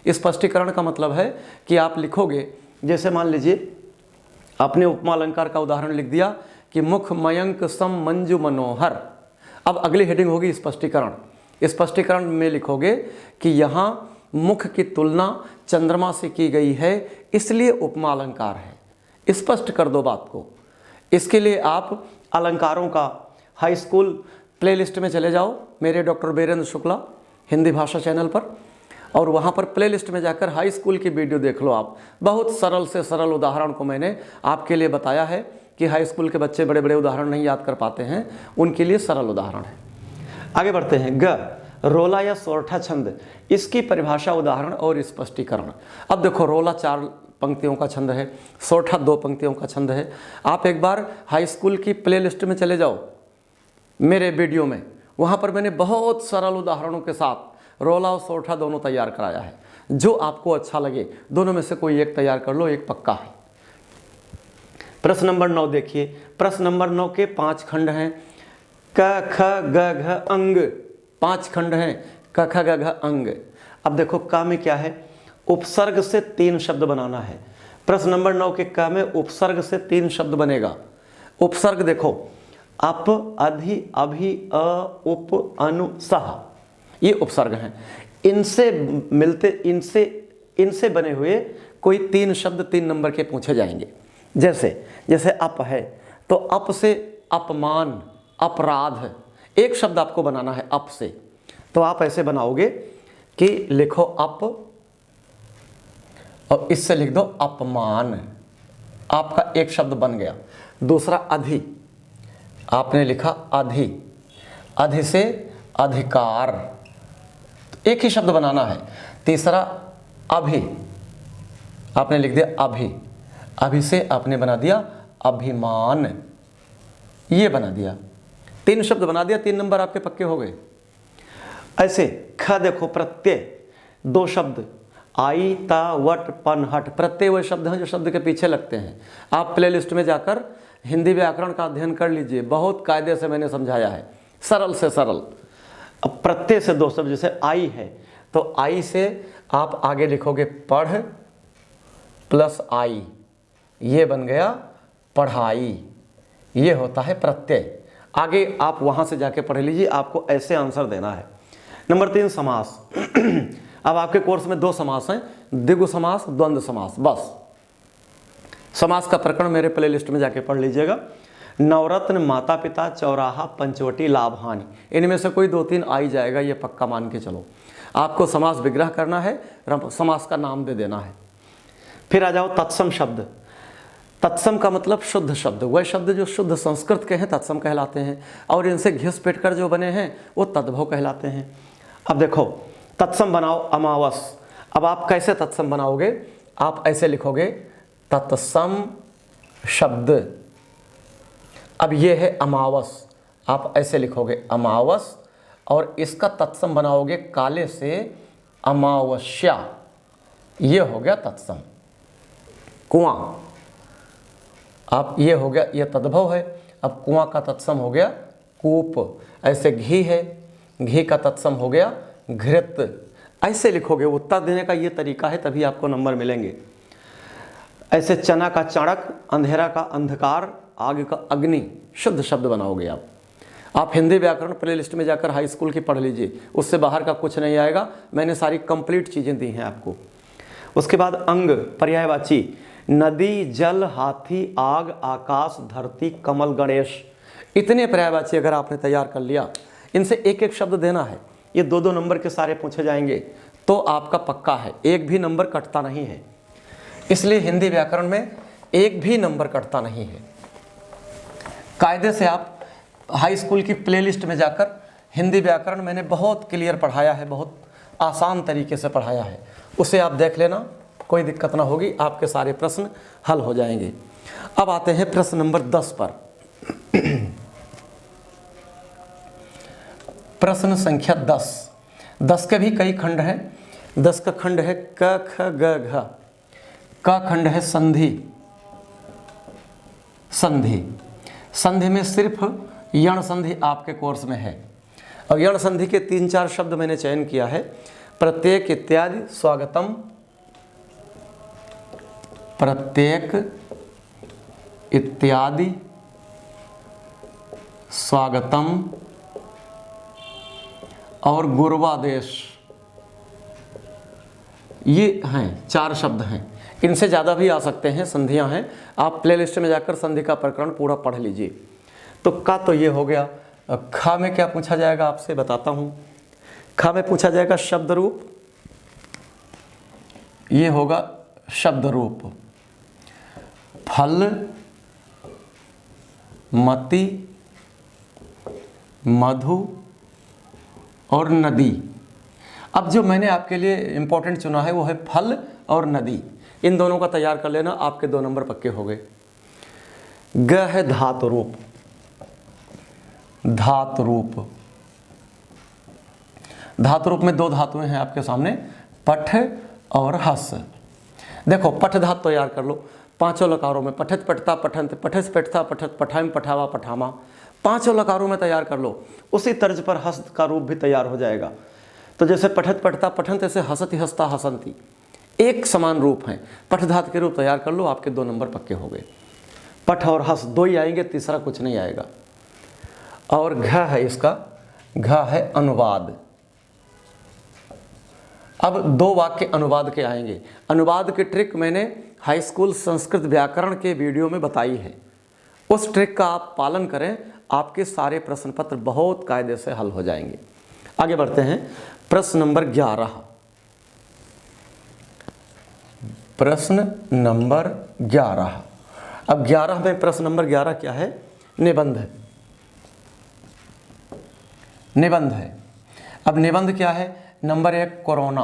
स्पष्टीकरण का मतलब है कि आप लिखोगे, जैसे मान लीजिए आपने उपमा अलंकार का उदाहरण लिख दिया कि मुख मयंक सम मंजू मनोहर। अब अगली हेडिंग होगी स्पष्टीकरण। स्पष्टीकरण में लिखोगे कि यहाँ मुख की तुलना चंद्रमा से की गई है, इसलिए उपमा अलंकार है। स्पष्ट कर दो बात को। इसके लिए आप अलंकारों का हाई स्कूल प्लेलिस्ट में चले जाओ, मेरे डॉक्टर वीरेंद्र शुक्ला हिंदी भाषा चैनल पर, और वहाँ पर प्लेलिस्ट में जाकर हाई स्कूल की वीडियो देख लो आप। बहुत सरल से सरल उदाहरण को मैंने आपके लिए बताया है कि हाई स्कूल के बच्चे बड़े बड़े उदाहरण नहीं याद कर पाते हैं, उनके लिए सरल उदाहरण है। आगे बढ़ते हैं। ग, रोला या सोरठा छंद, इसकी परिभाषा, उदाहरण और स्पष्टीकरण। अब देखो रोला 4 पंक्तियों का छंद है, सोरठा 2 पंक्तियों का छंद है। आप एक बार हाई स्कूल की प्लेलिस्ट में चले जाओ मेरे वीडियो में, वहाँ पर मैंने बहुत सरल उदाहरणों के साथ रोला और सोरठा दोनों तैयार कराया है। जो आपको अच्छा लगे दोनों में से कोई एक तैयार कर लो, एक पक्का है। प्रश्न नंबर 9 देखिए। प्रश्न नंबर 9 के 5 खंड हैं। क ख ग घ अंग, 5 खंड हैं, क ख ग घ अंग। अब देखो क में क्या है, उपसर्ग से 3 शब्द बनाना है। प्रश्न नंबर 9 के क में उपसर्ग से 3 शब्द बनेगा। उपसर्ग देखो, अप, अधि, अभि, अ, उप, अनु, सह, ये उपसर्ग हैं। इनसे मिलते, इनसे बने हुए कोई 3 शब्द 3 नंबर के पूछे जाएंगे। जैसे अप है तो अप से अपमान, अपराध, एक शब्द आपको बनाना है अप से। तो आप ऐसे बनाओगे कि लिखो अप और इससे लिख दो अपमान, आपका एक शब्द बन गया। दूसरा अधि, आपने लिखा अधि, अधि से अधिकार, तो एक ही शब्द बनाना है। तीसरा अभि, आपने लिख दिया अभि, अभि से आपने बना दिया अभिमान, ये बना दिया। 3 शब्द बना दिया, 3 नंबर आपके पक्के हो गए। ऐसे ख देखो, प्रत्यय 2 शब्द, आई, ता, वट, पन, हट। प्रत्यय वह शब्द हैं जो शब्द के पीछे लगते हैं। आप प्लेलिस्ट में जाकर हिंदी व्याकरण का अध्ययन कर लीजिए, बहुत कायदे से मैंने समझाया है, सरल से सरल। अब प्रत्यय से 2 शब्द, जैसे आई है तो आई से आप आगे लिखोगे पढ़ प्लस आई, ये बन गया पढ़ाई, ये होता है प्रत्यय। आगे आप वहाँ से जाके पढ़ लीजिए, आपको ऐसे आंसर देना है। नंबर 3 समास। अब आपके कोर्स में 2 समास हैं, द्विगु समास, द्वंद्व समास। बस समास का प्रकरण मेरे प्ले लिस्ट में जाके पढ़ लीजिएगा। नवरत्न, माता पिता, चौराहा, पंचवटी, लाभ हानि, इनमें से कोई 2-3 आ ही जाएगा, ये पक्का मान के चलो। आपको समास विग्रह करना है, समास का नाम दे देना है। फिर आ जाओ तत्सम शब्द। तत्सम का मतलब शुद्ध शब्द, वह शब्द जो शुद्ध संस्कृत के हैं तत्सम कहलाते हैं, और इनसे घिस पिट कर जो बने हैं वो तद्भव कहलाते हैं। अब देखो तत्सम बनाओ अमावस। अब आप कैसे तत्सम बनाओगे, आप ऐसे लिखोगे तत्सम शब्द। अब ये है अमावस, आप ऐसे लिखोगे अमावस, और इसका तत्सम बनाओगे काले से अमावस्या, ये हो गया तत्सम। कुआं, आप ये हो गया, ये तद्भव है। अब कुआं का तत्सम हो गया कूप। ऐसे घी है, घी का तत्सम हो गया घृत। ऐसे लिखोगे, उत्तर देने का ये तरीका है, तभी आपको नंबर मिलेंगे। ऐसे चना का चाणक, अंधेरा का अंधकार, आग का अग्नि, शुद्ध शब्द बनाओगे आप। आप हिंदी व्याकरण प्ले लिस्ट में जाकर हाई स्कूल की पढ़ लीजिए, उससे बाहर का कुछ नहीं आएगा। मैंने सारी कंप्लीट चीज़ें दी हैं आपको। उसके बाद अंग, पर्यायवाची, नदी, जल, हाथी, आग, आकाश, धरती, कमल, गणेश, इतने पर्यायवाची अगर आपने तैयार कर लिया, इनसे एक एक शब्द देना है। ये 2-2 नंबर के सारे पूछे जाएंगे तो आपका पक्का है, एक भी नंबर कटता नहीं है। इसलिए हिंदी व्याकरण में एक भी नंबर कटता नहीं है। कायदे से आप हाई स्कूल की प्लेलिस्ट में जाकर हिंदी व्याकरण मैंने बहुत क्लियर पढ़ाया है, बहुत आसान तरीके से पढ़ाया है, उसे आप देख लेना, कोई दिक्कत ना होगी, आपके सारे प्रश्न हल हो जाएंगे। अब आते हैं प्रश्न नंबर 10 पर। प्रश्न संख्या 10 के भी कई खंड हैं। 10 का खंड है क ख ग घ, का खंड है संधि। संधि में सिर्फ यण संधि आपके कोर्स में है, और यण संधि के 3-4 शब्द मैंने चयन किया है। प्रत्येक इत्यादि, स्वागतम, प्रत्येक इत्यादि, स्वागतम और गुर्वादेश, ये हैं 4 शब्द हैं। इनसे ज़्यादा भी आ सकते हैं, संधियां हैं। आप प्लेलिस्ट में जाकर संधि का प्रकरण पूरा पढ़ लीजिए। तो का तो ये हो गया। खा में क्या पूछा जाएगा आपसे बताता हूँ। खा में पूछा जाएगा शब्द रूप, ये होगा शब्द रूप। फल, मति, मधु और नदी। अब जो मैंने आपके लिए इम्पोर्टेंट चुना है वो है फल और नदी। इन दोनों का तैयार कर लेना, आपके 2 नंबर पक्के हो गए। ग है धातु रूप। धातु रूप, धातु रूप में 2 धातुएं हैं आपके सामने, पठ और हस। देखो पठ धातु तैयार कर लो 5 लकारों में, पठत, पठता, पठंत, पठस, पठता, पठत, पठाम, पठावा, पठामा, 5 लकारों में तैयार कर लो। उसी तर्ज पर हस का रूप भी तैयार हो जाएगा। तो जैसे पठत, पठता, पठंत, ऐसे हसती, हसता, हसंती, एक समान रूप हैं। पठ धातु के रूप तैयार कर लो, आपके 2 नंबर पक्के हो गए। पठ और हस 2 ही आएंगे, तीसरा कुछ नहीं आएगा। और घ है इसका, घ है अनुवाद। अब 2 वाक्य अनुवाद के आएंगे। अनुवाद की ट्रिक मैंने हाई स्कूल संस्कृत व्याकरण के वीडियो में बताई है, उस ट्रिक का आप पालन करें, आपके सारे प्रश्न पत्र बहुत कायदे से हल हो जाएंगे। आगे बढ़ते हैं। प्रश्न नंबर 11। प्रश्न नंबर 11। अब 11 में प्रश्न नंबर 11 क्या है? निबंध। निबंध है। अब निबंध क्या है? नंबर 1 कोरोना,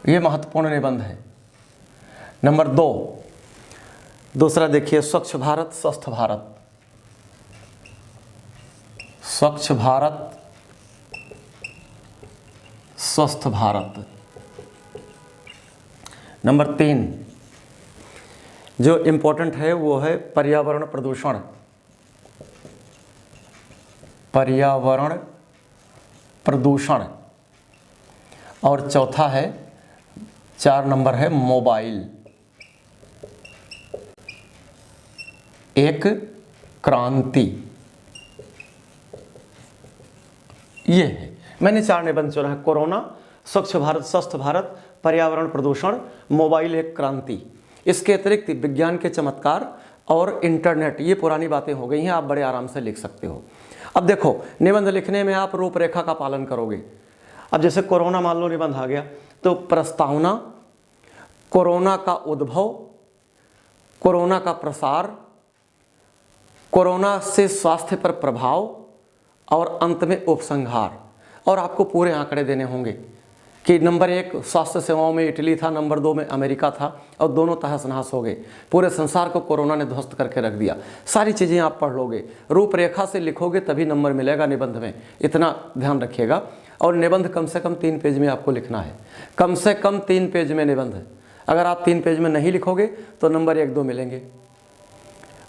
ये महत्वपूर्ण निबंध है। नंबर 2 दूसरा देखिए स्वच्छ भारत स्वस्थ भारत। स्वच्छ भारत स्वस्थ भारत। नंबर 3 जो इम्पोर्टेंट है वो है पर्यावरण प्रदूषण। पर्यावरण प्रदूषण। और चौथा है 4 नंबर है मोबाइल, एक क्रांति। ये है, मैंने 4 निबंध चुना है। कोरोना, स्वच्छ भारत, स्वस्थ भारत, पर्यावरण प्रदूषण, मोबाइल एक क्रांति। इसके अतिरिक्त विज्ञान के चमत्कार और इंटरनेट, ये पुरानी बातें हो गई हैं, आप बड़े आराम से लिख सकते हो। अब देखो, निबंध लिखने में आप रूपरेखा का पालन करोगे। अब जैसे कोरोना मान लो निबंध आ गया, तो प्रस्तावना, कोरोना का उद्भव, कोरोना का प्रसार, कोरोना से स्वास्थ्य पर प्रभाव और अंत में उपसंहार। और आपको पूरे आंकड़े देने होंगे कि नंबर 1 स्वास्थ्य सेवाओं में इटली था, नंबर 2 में अमेरिका था, और दोनों तहस नहस हो गए। पूरे संसार को कोरोना ने ध्वस्त करके रख दिया। सारी चीज़ें आप पढ़ लोगे, रूपरेखा से लिखोगे तभी नंबर मिलेगा निबंध में, इतना ध्यान रखिएगा। और निबंध कम से कम 3 पेज में आपको लिखना है, कम से कम 3 पेज में निबंध है। अगर आप 3 पेज में नहीं लिखोगे तो नंबर 1-2 मिलेंगे।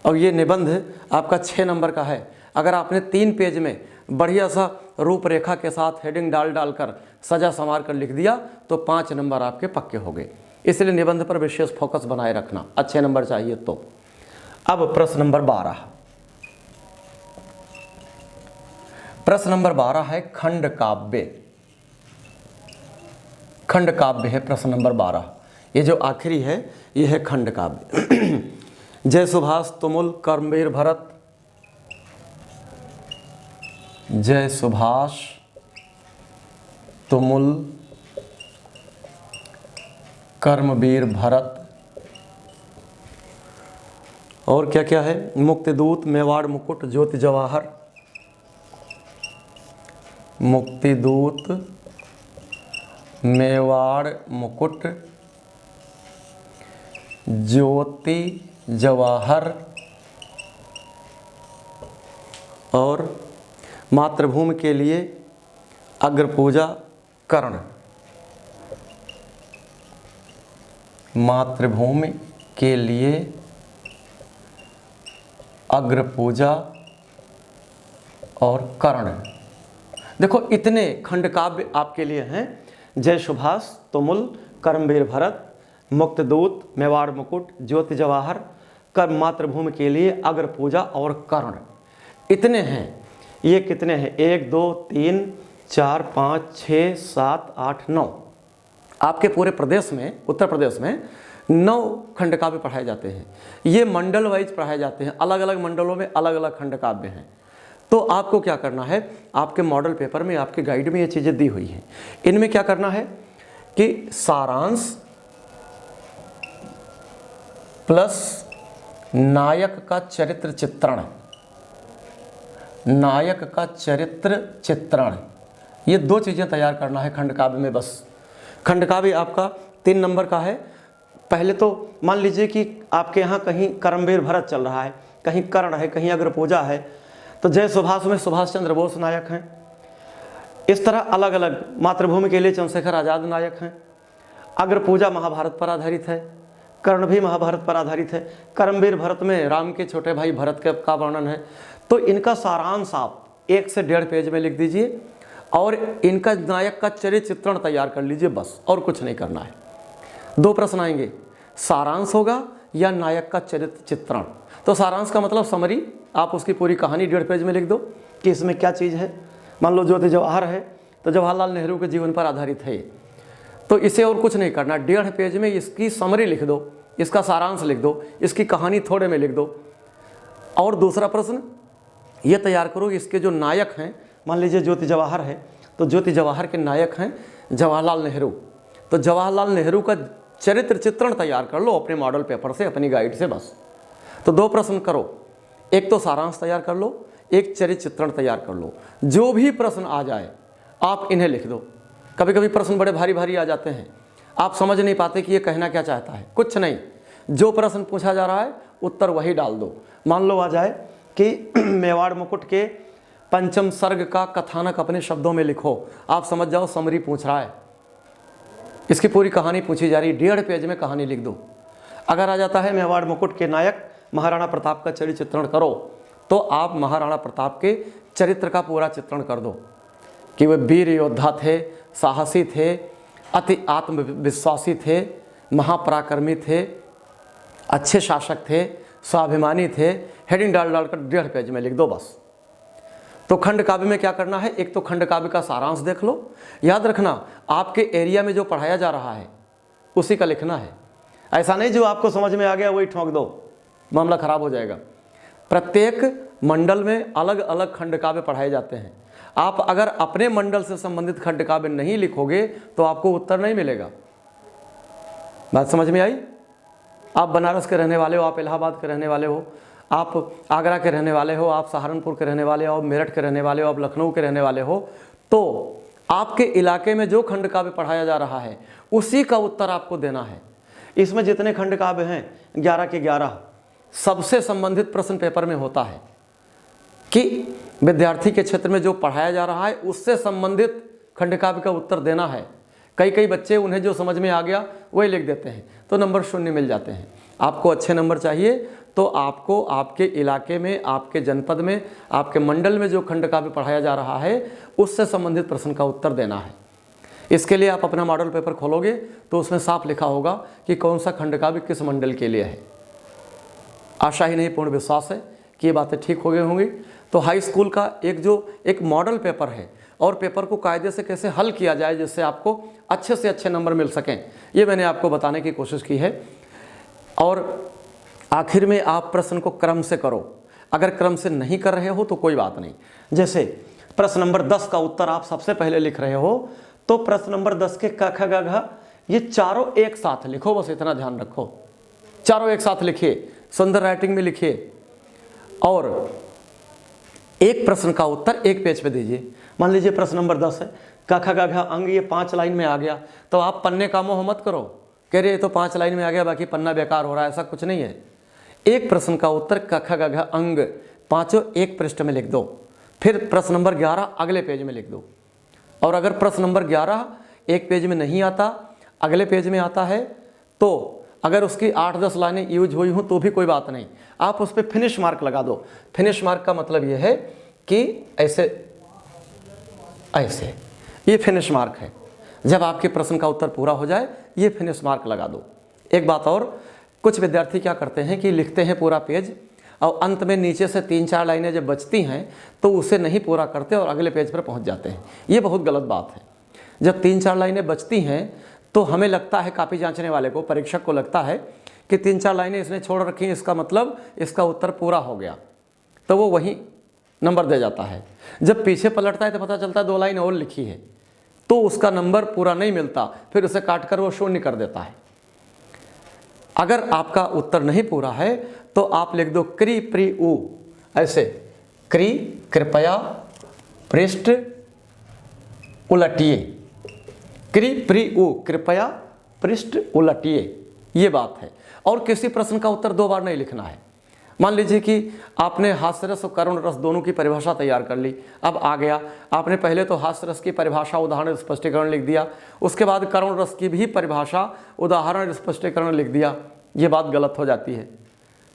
और ये निबंध आपका 6 नंबर का है। अगर आपने 3 पेज में बढ़िया सा रूपरेखा के साथ हेडिंग डालकर सजा संवार कर लिख दिया तो 5 नंबर आपके पक्के हो गए। इसलिए निबंध पर विशेष फोकस बनाए रखना, अच्छे नंबर चाहिए तो। अब प्रश्न नंबर 12। प्रश्न नंबर 12 है खंड काव्य। खंड काव्य है प्रश्न नंबर 12। ये जो आखिरी है ये है खंड काव्य। जय सुभाष तुमुल कर्मवीर भरत, जय सुभाष तुमुल कर्मवीर भरत, और क्या क्या है, मुक्तिदूत, मेवाड़ मुकुट, ज्योति जवाहर, मुक्तिदूत, मेवाड़ मुकुट, ज्योति जवाहर, और मातृभूमि के लिए अग्रपूजा कर्ण। मातृभूमि के लिए अग्रपूजा और कर्ण। देखो इतने खंड काव्य आपके लिए हैं। जय सुभाष तुमुल कर्मवीर भरत, मुक्तिदूत, मेवाड़ मुकुट, ज्योति जवाहर, कर्म, मातृभूमि के लिए अग्रपूजा और कर्ण, इतने हैं। ये कितने हैं? 1 2 3 4 5 6 7 8 9। आपके पूरे प्रदेश में, उत्तर प्रदेश में 9 खंड काव्य पढ़ाए जाते हैं। ये मंडल वाइज पढ़ाए जाते हैं, अलग अलग मंडलों में अलग अलग खंड काव्य हैं। तो आपको क्या करना है, आपके मॉडल पेपर में, आपके गाइड में ये चीज़ें दी हुई हैं। इनमें क्या करना है कि सारांश प्लस नायक का चरित्र चित्रण, नायक का चरित्र चित्रण, ये 2 चीज़ें तैयार करना है खंड काव्य में बस। खंड काव्य आपका 3 नंबर का है। पहले तो मान लीजिए कि आपके यहाँ कहीं कर्मवीर भरत चल रहा है, कहीं कर्ण है, कहीं अग्रपूजा है, तो जय सुभाष में सुभाष चंद्र बोस नायक हैं। इस तरह अलग अलग, मातृभूमि के लिए चंद्रशेखर आज़ाद नायक हैं। अग्रपूजा महाभारत पर आधारित है, कर्ण भी महाभारत पर आधारित है। कर्मवीर भरत में राम के छोटे भाई भरत का वर्णन है। तो इनका सारांश आप 1 से 1.5 पेज में लिख दीजिए और इनका नायक का चरित्र चित्रण तैयार कर लीजिए बस, और कुछ नहीं करना है। 2 प्रश्न आएंगे, सारांश होगा या नायक का चरित्र चित्रण। तो सारांश का मतलब समरी, आप उसकी पूरी कहानी 1.5 पेज में लिख दो कि इसमें क्या चीज़ है। मान लो ज्योति जवाहर है तो जवाहरलाल नेहरू के जीवन पर आधारित है, तो इसे और कुछ नहीं करना, 1.5 पेज में इसकी समरी लिख दो, इसका सारांश लिख दो, इसकी कहानी थोड़े में लिख दो। और दूसरा प्रश्न ये तैयार करो, इसके जो नायक हैं, मान लीजिए ज्योति जवाहर है तो ज्योति जवाहर के नायक हैं जवाहरलाल नेहरू, तो जवाहरलाल नेहरू का चरित्र चित्रण तैयार कर लो अपने मॉडल पेपर से, अपनी गाइड से बस। तो 2 प्रश्न करो, एक तो सारांश तैयार कर लो, एक चरित्र चित्रण तैयार कर लो। जो भी प्रश्न आ जाए आप इन्हें लिख दो। कभी कभी प्रश्न बड़े भारी भारी आ जाते हैं, आप समझ नहीं पाते कि ये कहना क्या चाहता है। कुछ नहीं, जो प्रश्न पूछा जा रहा है उत्तर वही डाल दो। मान लो आ जाए कि मेवाड़ मुकुट के 5म सर्ग का कथानक अपने शब्दों में लिखो, आप समझ जाओ समरी पूछ रहा है, इसकी पूरी कहानी पूछी जा रही है, 1.5 पेज में कहानी लिख दो। अगर आ जाता है मेवाड़ मुकुट के नायक महाराणा प्रताप का चरित्र चित्रण करो, तो आप महाराणा प्रताप के चरित्र का पूरा चित्रण कर दो कि वे वीर योद्धा थे, साहसी थे, अति आत्मविश्वासी थे, महापराक्रमी थे, अच्छे शासक थे, स्वाभिमानी थे। हेडिंग डाल डालकर 1.5 पेज में लिख दो बस। तो खंड काव्य में क्या करना है, एक तो खंड काव्य का सारांश देख लो, याद रखना आपके एरिया में जो पढ़ाया जा रहा है उसी का लिखना है। ऐसा नहीं जो आपको समझ में आ गया वही ठोंक दो, मामला खराब हो जाएगा। प्रत्येक मंडल में अलग अलग खंड काव्य पढ़ाए जाते हैं। आप अगर अपने मंडल से संबंधित खंड काव्य नहीं लिखोगे तो आपको उत्तर नहीं मिलेगा। बात समझ में आई? आप बनारस के रहने वाले हो, आप इलाहाबाद के रहने वाले हो, आप आगरा के रहने वाले हो, आप सहारनपुर के रहने वाले हो, आप मेरठ के रहने वाले हो, आप लखनऊ के रहने वाले हो, तो आपके इलाके में जो खंड काव्य पढ़ाया जा रहा है उसी का उत्तर आपको देना है। इसमें जितने खंड काव्य हैं 11 के 11 सबसे संबंधित प्रश्न पेपर में होता है कि विद्यार्थी के क्षेत्र में जो पढ़ाया जा रहा है उससे संबंधित खंड काव्य का उत्तर देना है। कई बच्चे उन्हें जो समझ में आ गया वही लिख देते हैं तो नंबर 0 मिल जाते हैं। आपको अच्छे नंबर चाहिए तो आपको आपके इलाके में, आपके जनपद में, आपके मंडल में जो खंड काव्य पढ़ाया जा रहा है उससे संबंधित प्रश्न का उत्तर देना है। इसके लिए आप अपना मॉडल पेपर खोलोगे तो उसमें साफ लिखा होगा कि कौन सा खंड काव्य किस मंडल के लिए है। आशा ही नहीं पूर्ण विश्वास है कि ये बातें ठीक हो गई होंगी। तो हाई स्कूल का एक मॉडल पेपर है और पेपर को कायदे से कैसे हल किया जाए जिससे आपको अच्छे से अच्छे नंबर मिल सकें, ये मैंने आपको बताने की कोशिश की है। और आखिर में आप प्रश्न को क्रम से करो। अगर क्रम से नहीं कर रहे हो तो कोई बात नहीं। जैसे प्रश्न नंबर 10 का उत्तर आप सबसे पहले लिख रहे हो तो प्रश्न नंबर 10 के क ख ग घ ये चारों एक साथ लिखो, बस इतना ध्यान रखो। चारों एक साथ लिखिए, सुंदर राइटिंग में लिखिए और एक प्रश्न का उत्तर एक पेज पे दीजिए। मान लीजिए प्रश्न नंबर 10 है, क ख ग घ अंग ये 5 लाइन में आ गया तो आप पन्ने का मोह मत करो, कह रहे ये तो 5 लाइन में आ गया बाकी पन्ना बेकार हो रहा है, ऐसा कुछ नहीं है। एक प्रश्न का उत्तर क ख ग घ अंग पांचों एक पृष्ठ में लिख दो, फिर प्रश्न नंबर 11 अगले पेज में लिख दो। और अगर प्रश्न नंबर 11 एक पेज में नहीं आता, अगले पेज में आता है, तो अगर उसकी 8-10 लाइनें यूज हुई हों तो भी कोई बात नहीं, आप उस पर फिनिश मार्क लगा दो। फिनिश मार्क का मतलब ये है कि ऐसे ऐसे, ये फिनिश मार्क है। जब आपके प्रश्न का उत्तर पूरा हो जाए ये फिनिश मार्क लगा दो। एक बात और, कुछ विद्यार्थी क्या करते हैं कि लिखते हैं पूरा पेज और अंत में नीचे से 3-4 लाइनें जब बचती हैं तो उसे नहीं पूरा करते और अगले पेज पर पहुंच जाते हैं। ये बहुत गलत बात है। जब 3-4 लाइनें बचती हैं तो हमें लगता है, कापी जांचने वाले को, परीक्षक को लगता है कि 3-4 लाइनें इसने छोड़ रखी हैं, इसका मतलब इसका उत्तर पूरा हो गया, तो वो वहीं नंबर दे जाता है। जब पीछे पलटता है तो पता चलता है 2 लाइन और लिखी है, तो उसका नंबर पूरा नहीं मिलता, फिर उसे काटकर वो 0 कर देता है। अगर आपका उत्तर नहीं पूरा है तो आप लिख दो क्री प्री उ, ऐसे क्री कृपया पृष्ठ उलटिए, क्री प्री उ कृपया पृष्ठ उलटिए, ये बात है। और किसी प्रश्न का उत्तर 2 बार नहीं लिखना है। मान लीजिए कि आपने हास्य रस और करुण रस दोनों की परिभाषा तैयार कर ली, अब आ गया आपने पहले तो हास्य रस की परिभाषा उदाहरण स्पष्टीकरण लिख दिया, उसके बाद करुण रस की भी परिभाषा उदाहरण स्पष्टीकरण लिख दिया, ये बात गलत हो जाती है।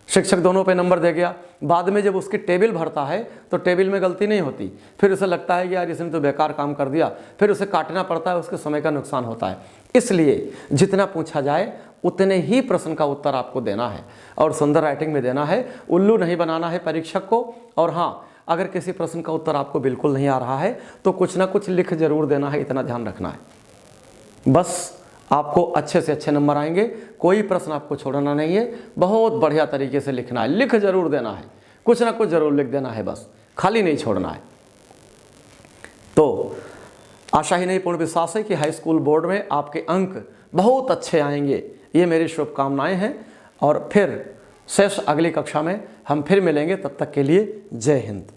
शिक्षक दोनों पे नंबर दे गया, बाद में जब उसकी टेबल भरता है तो टेबल में गलती नहीं होती, फिर उसे लगता है कि यार इसने तो बेकार काम कर दिया, फिर उसे काटना पड़ता है, उसके समय का नुकसान होता है। इसलिए जितना पूछा जाए उतने ही प्रश्न का उत्तर आपको देना है और सुंदर राइटिंग में देना है, उल्लू नहीं बनाना है परीक्षक को। और हाँ, अगर किसी प्रश्न का उत्तर आपको बिल्कुल नहीं आ रहा है तो कुछ ना कुछ लिख जरूर देना है, इतना ध्यान रखना है। बस आपको अच्छे से अच्छे नंबर आएंगे, कोई प्रश्न आपको छोड़ना नहीं है, बहुत बढ़िया तरीके से लिखना है, लिख जरूर देना है, कुछ ना कुछ जरूर लिख देना है, बस खाली नहीं छोड़ना है। तो आशा ही नहीं पूर्ण विश्वास है कि हाई स्कूल बोर्ड में आपके अंक बहुत अच्छे आएंगे, ये मेरी शुभकामनाएं हैं। और फिर शेष अगली कक्षा में हम फिर मिलेंगे, तब तक के लिए जय हिंद।